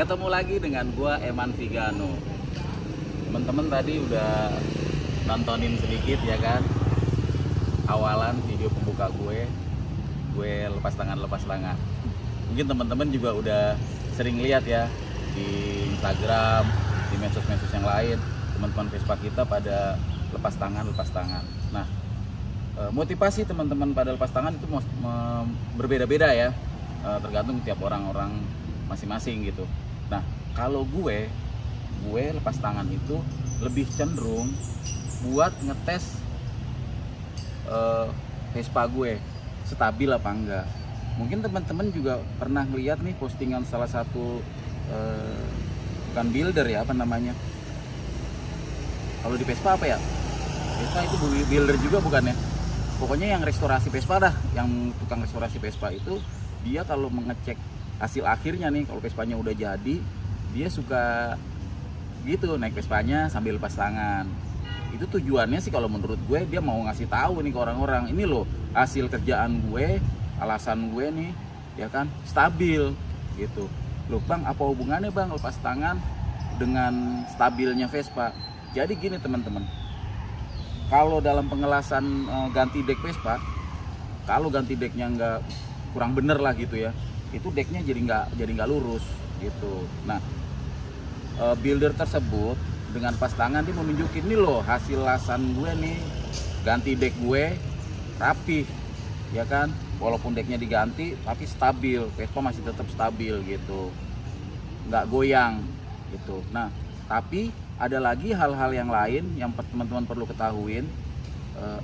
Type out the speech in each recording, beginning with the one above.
ketemu lagi dengan gua Eman Vigano. Teman-teman tadi udah nontonin sedikit ya kan, awalan video pembuka gue lepas tangan. Mungkin teman-teman juga udah sering lihat ya di Instagram, di medsos-medsos yang lain, teman-teman Vespa kita pada lepas tangan. Nah, motivasi teman-teman pada lepas tangan itu berbeda-beda ya, tergantung tiap orang-orang masing-masing gitu. Nah, kalau gue lepas tangan itu lebih cenderung buat ngetes Vespa gue stabil apa enggak. Mungkin teman-teman juga pernah lihat nih postingan salah satu bukan builder ya, apa namanya, kalau di Vespa apa ya, Vespa itu builder juga bukan ya, pokoknya yang restorasi Vespa dah, yang tukang restorasi Vespa itu dia kalau mengecek hasil akhirnya nih, kalau Vespanya udah jadi, dia suka gitu naik Vespanya sambil lepas tangan. Itu tujuannya sih kalau menurut gue, dia mau ngasih tahu nih ke orang-orang, ini loh hasil kerjaan gue, alasan gue nih ya kan, stabil gitu. Loh bang, apa hubungannya bang lepas tangan dengan stabilnya Vespa? Jadi gini teman-teman, kalau dalam pengelasan ganti dek Vespa, kalau ganti deknya nggak, kurang bener lah gitu ya, itu deknya jadi nggak lurus gitu. Nah, builder tersebut dengan pas tangan dia menunjukin, nih loh hasil lasan gue nih, ganti dek gue rapi ya kan, walaupun deknya diganti tapi stabil, Vespa masih tetap stabil gitu, nggak goyang gitu. Nah, tapi ada lagi hal-hal yang lain yang teman-teman perlu ketahuin,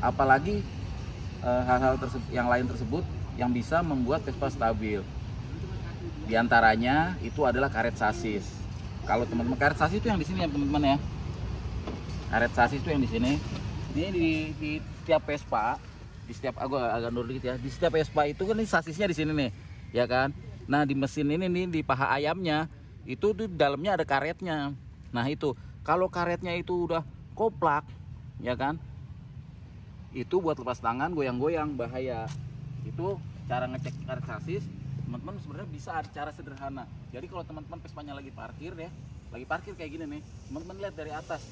apalagi hal-hal yang lain tersebut yang bisa membuat Vespa stabil. Di antaranya itu adalah karet sasis. Kalau teman-teman, karet sasis itu yang di sini ya teman-teman ya. Karet sasis itu yang di sini. Ini di setiap Vespa, di setiap agak nur dikit ya. Di setiap Vespa itu kan ini sasisnya di sini nih, ya kan. Nah, di mesin ini nih, di paha ayamnya itu di dalamnya ada karetnya. Nah, itu kalau karetnya itu udah koplak, ya kan, itu buat lepas tangan goyang-goyang bahaya. Itu cara ngecek karet sasis. Teman-teman sebenarnya bisa ada cara sederhana. Jadi kalau teman-teman Vespanya lagi parkir ya, lagi parkir kayak gini nih, teman-teman lihat dari atas.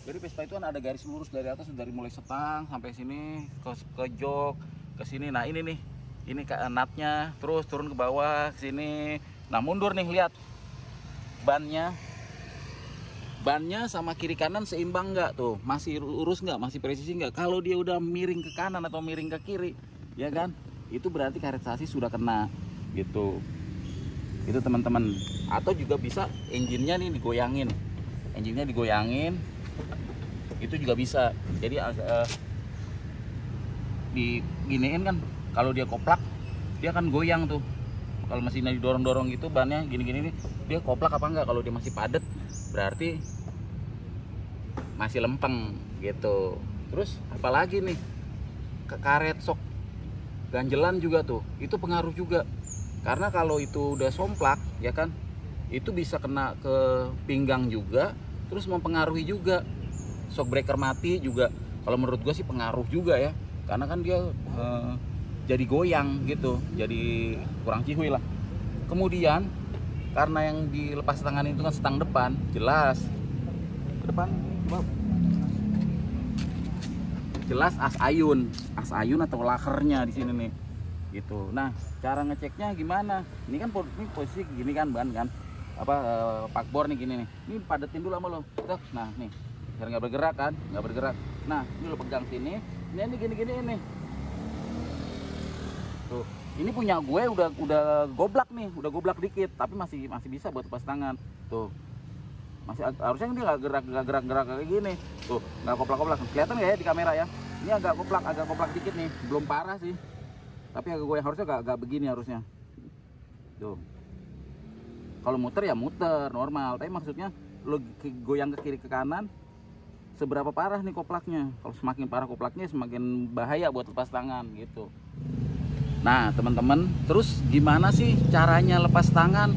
Jadi Vespa itu kan ada garis lurus dari atas, dari mulai setang sampai sini ke jok ke sini. Nah ini nih, ini natnya, terus turun ke bawah ke sini. Nah mundur nih, lihat bannya sama kiri kanan seimbang nggak tuh, masih lurus nggak, masih presisi nggak. Kalau dia udah miring ke kanan atau miring ke kiri, ya kan, itu berarti karet sasis sudah kena gitu. Itu teman-teman. Atau juga bisa engine-nya nih digoyangin, itu juga bisa. Jadi diginiin kan, kalau dia koplak dia akan goyang tuh. Kalau mesinnya didorong-dorong gitu, bannya gini-gini nih, dia koplak apa enggak. Kalau dia masih padat berarti masih lempeng gitu. Terus apalagi nih, ke karet sok ganjelan juga tuh, itu pengaruh juga. Karena kalau itu udah somplak ya kan, itu bisa kena ke pinggang juga, terus mempengaruhi juga. Shock breaker mati juga, kalau menurut gue sih pengaruh juga ya, karena kan dia jadi goyang gitu, jadi kurang cihuy lah. Kemudian karena yang dilepas tangan itu kan setang depan, jelas ke depan jelas as ayun atau lakernya di sini nih gitu. Nah, cara ngeceknya gimana? Ini kan ini posisi gini kan, ban kan, apa pakbor nih gini nih. Ini padetin dulu sama lo. Nah nih, biar nggak bergerak kan, nggak bergerak. Nah ini lo pegang sini, ini gini ini. Tuh, ini punya gue udah goblak nih, udah goblak dikit, tapi masih bisa buat lepas tangan. Tuh, masih harusnya dia nggak gerak kayak gini. Tuh, nggak koplak. Kelihatan nggak ya di kamera ya? Ini agak koplak dikit nih, belum parah sih, tapi agak goyang. Harusnya nggak begini harusnya. Tuh, kalau muter ya muter normal, tapi maksudnya lo goyang ke kiri ke kanan, seberapa parah nih koplaknya. Kalau semakin parah koplaknya, semakin bahaya buat lepas tangan gitu. Nah teman-teman, terus gimana sih caranya lepas tangan?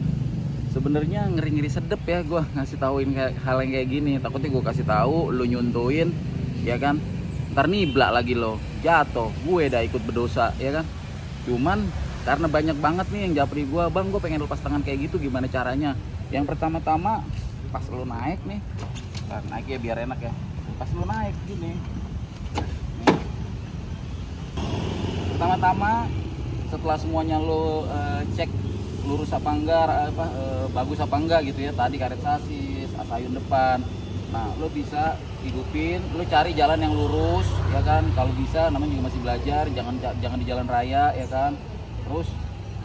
Sebenarnya ngeri sedep ya gue ngasih tauin hal yang kayak gini. Takutnya gue kasih tahu lo nyuntuin ya kan, ntar niblak lagi lo, jatuh, gue dah ikut berdosa ya kan. Cuman Karena banyak banget nih yang japri gua, "Bang, gua pengen lepas tangan kayak gitu, gimana caranya?" Yang pertama-tama pas lu naik nih, naik ya biar enak ya. Pas lu naik gini, nih. Pertama-tama setelah semuanya lo cek lurus apa enggak, bagus apa enggak gitu ya, tadi karet sasis, asayun depan. Nah, lo bisa hidupin, lo cari jalan yang lurus ya kan. Kalau bisa, namanya juga masih belajar, jangan di jalan raya ya kan. Terus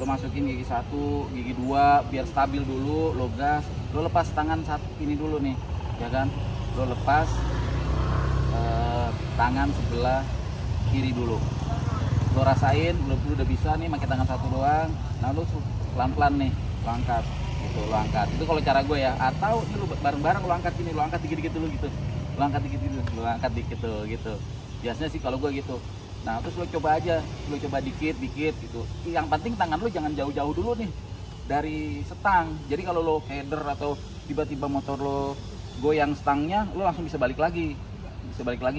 lo masukin gigi 1, gigi 2 biar stabil dulu, lo gas, lo lepas tangan ini dulu nih ya kan. Lo lepas tangan sebelah kiri dulu, lo rasain, lo udah bisa nih pakai tangan satu doang. Nah, lo pelan-pelan nih lo angkat gitu, lo angkat. Itu kalau cara gue ya. Atau lo bareng-bareng lo angkat gini, lo angkat dikit-dikit dulu gitu, lo angkat dikit dulu, lo angkat dikit tuh gitu. Biasanya sih kalau gue gitu. Nah, terus lo coba aja, lo coba dikit-dikit gitu. Yang penting tangan lo jangan jauh-jauh dulu nih dari setang. Jadi kalau lo header atau tiba-tiba motor lo goyang stangnya, lo langsung bisa balik lagi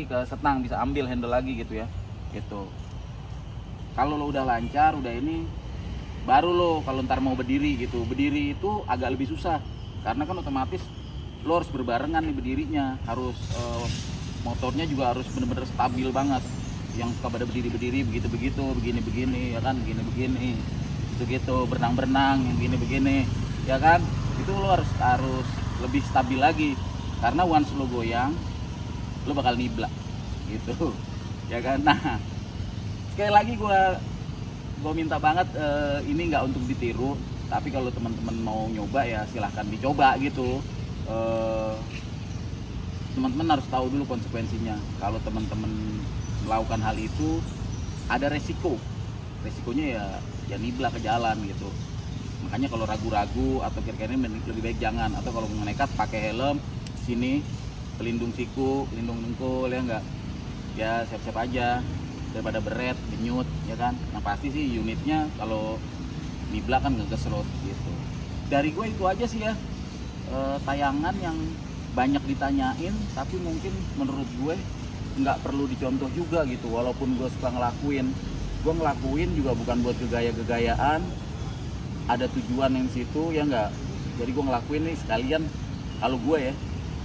ke setang, bisa ambil handle lagi gitu ya gitu. Kalau lo udah lancar, udah ini, baru lo kalau ntar mau berdiri gitu. Berdiri itu agak lebih susah karena kan otomatis lo harus berbarengan nih berdirinya, harus motornya juga harus bener-bener stabil banget. Yang suka pada berdiri-berdiri begitu-begitu, begini-begini ya kan, begini-begini gitu-gitu, berenang-berenang yang begini-begini ya kan. Itu lo harus lebih stabil lagi karena once lo goyang lo bakal niblak gitu ya kan. Nah, sekali lagi gue minta banget, ini nggak untuk ditiru, tapi kalau teman-teman mau nyoba ya silahkan dicoba gitu. Teman-teman harus tahu dulu konsekuensinya. Kalau teman-teman melakukan hal itu ada resikonya ya niblak ke jalan gitu. Makanya kalau ragu-ragu atau kira-kira ini lebih baik jangan. Atau kalau mau nekat pakai helm sini, pelindung siku, pelindung dengkul ya enggak, ya siap-siap aja daripada beret, denyut ya kan. Nah, pasti sih unitnya kalau niblak kan ngegesrot gitu. Dari gue itu aja sih ya, tayangan yang banyak ditanyain tapi mungkin menurut gue nggak perlu dicontoh juga gitu. Walaupun gue suka ngelakuin juga bukan buat gegaya-gegayaan, ada tujuan yang situ ya enggak. Jadi gue ngelakuin nih sekalian, kalau gue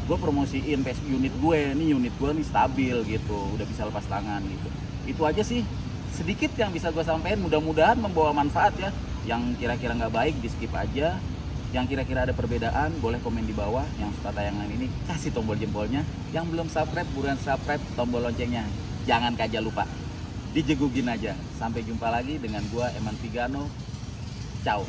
promosiin unit gue nih stabil gitu, udah bisa lepas tangan gitu. Itu aja sih sedikit yang bisa gue sampaikan, mudah-mudahan membawa manfaat ya. Yang kira-kira nggak baik di skip aja, yang kira-kira ada perbedaan boleh komen di bawah. Yang suka tayangan ini kasih tombol jempolnya, yang belum subscribe buruan subscribe, tombol loncengnya jangan kaja lupa, dijegugin aja. Sampai jumpa lagi dengan gue Eman Vigano, ciao.